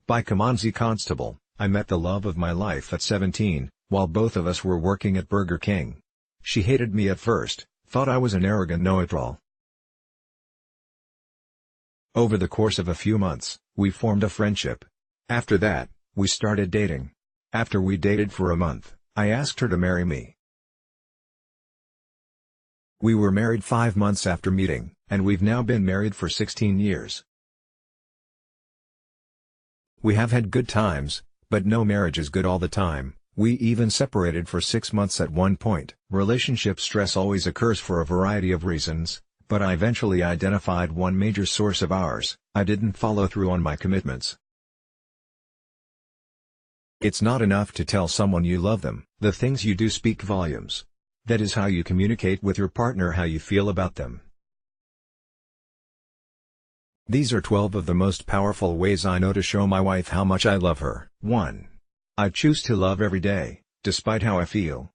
By Kimanzi Constable. I met the love of my life at 17, while both of us were working at Burger King. She hated me at first, thought I was an arrogant know-it-all. Over the course of a few months, we formed a friendship. After that, we started dating. After we dated for a month, I asked her to marry me. We were married 5 months after meeting, and we've now been married for 16 years. We have had good times, but no marriage is good all the time. We even separated for 6 months at one point. Relationship stress always occurs for a variety of reasons, but I eventually identified one major source of ours: I didn't follow through on my commitments. It's not enough to tell someone you love them. The things you do speak volumes. That is how you communicate with your partner how you feel about them. These are 12 of the most powerful ways I know to show my wife how much I love her. 1. I choose to love every day, despite how I feel.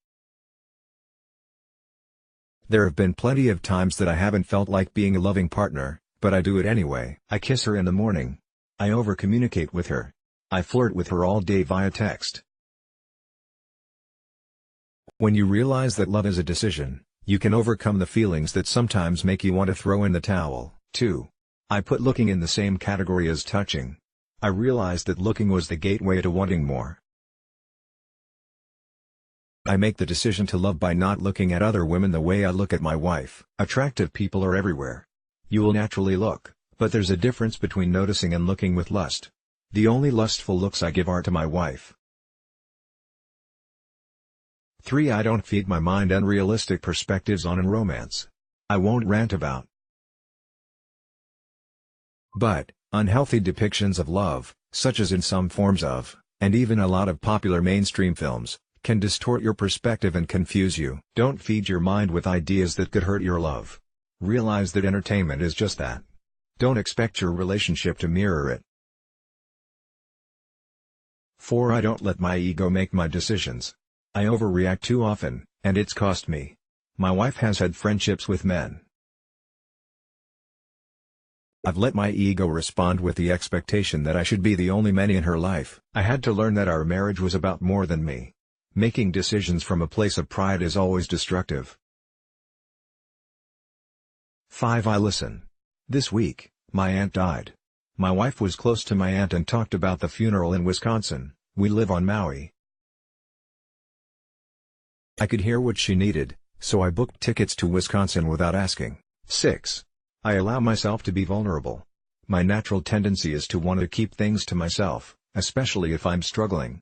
There have been plenty of times that I haven't felt like being a loving partner, but I do it anyway. I kiss her in the morning. I over-communicate with her. I flirt with her all day via text. When you realize that love is a decision, you can overcome the feelings that sometimes make you want to throw in the towel. 2. I put looking in the same category as touching. I realized that looking was the gateway to wanting more. I make the decision to love by not looking at other women the way I look at my wife. Attractive people are everywhere. You will naturally look, but there's a difference between noticing and looking with lust. The only lustful looks I give are to my wife. 3. I don't feed my mind unrealistic perspectives on romance. I won't rant about but unhealthy depictions of love, such as in some forms of, and even a lot of popular mainstream films, can distort your perspective and confuse you. Don't feed your mind with ideas that could hurt your love. Realize that entertainment is just that. Don't expect your relationship to mirror it. 4. I don't let my ego make my decisions. I overreact too often, and it's cost me. My wife has had friendships with men. I've let my ego respond with the expectation that I should be the only man in her life. I had to learn that our marriage was about more than me. Making decisions from a place of pride is always destructive. 5. I listen. This week, my aunt died. My wife was close to my aunt and talked about the funeral in Wisconsin. We live on Maui. I could hear what she needed, so I booked tickets to Wisconsin without asking. 6. I allow myself to be vulnerable. My natural tendency is to want to keep things to myself, especially if I'm struggling.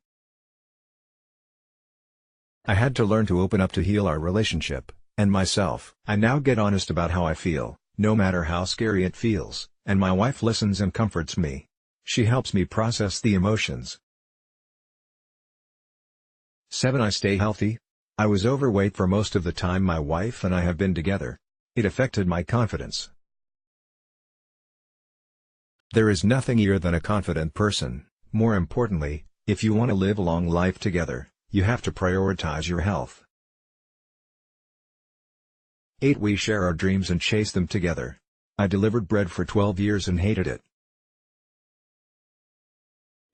I had to learn to open up to heal our relationship, and myself. I now get honest about how I feel, no matter how scary it feels, and my wife listens and comforts me. She helps me process the emotions. 7. I stay healthy. I was overweight for most of the time my wife and I have been together. It affected my confidence. There is nothing easier than a confident person. More importantly, if you want to live a long life together, you have to prioritize your health. 8. We share our dreams and chase them together. I delivered bread for 12 years and hated it.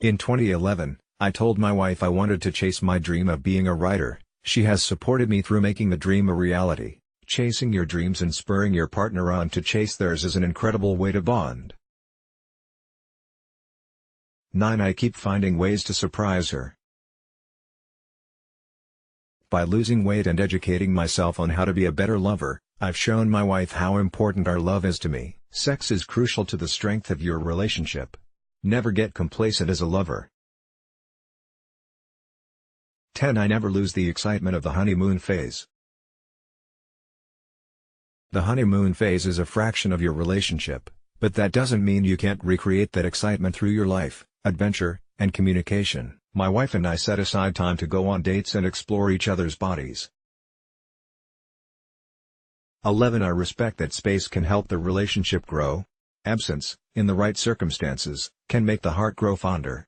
In 2011, I told my wife I wanted to chase my dream of being a writer. She has supported me through making the dream a reality. Chasing your dreams and spurring your partner on to chase theirs is an incredible way to bond. 9. I keep finding ways to surprise her. By losing weight and educating myself on how to be a better lover, I've shown my wife how important our love is to me. Sex is crucial to the strength of your relationship. Never get complacent as a lover. 10. I never lose the excitement of the honeymoon phase. The honeymoon phase is a fraction of your relationship, but that doesn't mean you can't recreate that excitement through your life, adventure, and communication. My wife and I set aside time to go on dates and explore each other's bodies. 11. I respect that space can help the relationship grow. Absence, in the right circumstances, can make the heart grow fonder.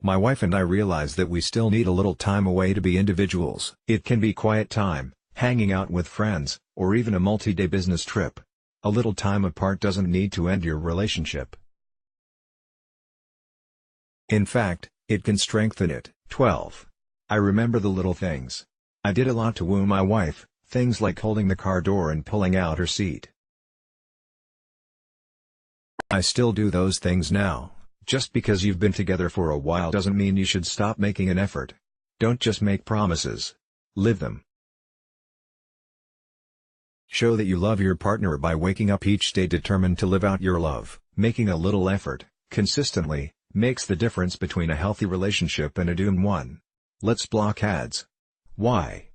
My wife and I realize that we still need a little time away to be individuals. It can be quiet time, hanging out with friends, or even a multi-day business trip. A little time apart doesn't need to end your relationship. In fact, it can strengthen it. 12. I remember the little things. I did a lot to woo my wife, things like holding the car door and pulling out her seat. I still do those things now. Just because you've been together for a while doesn't mean you should stop making an effort. Don't just make promises. Live them. Show that you love your partner by waking up each day determined to live out your love. Making a little effort, consistently, makes the difference between a healthy relationship and a doomed one. Let's block ads. Why?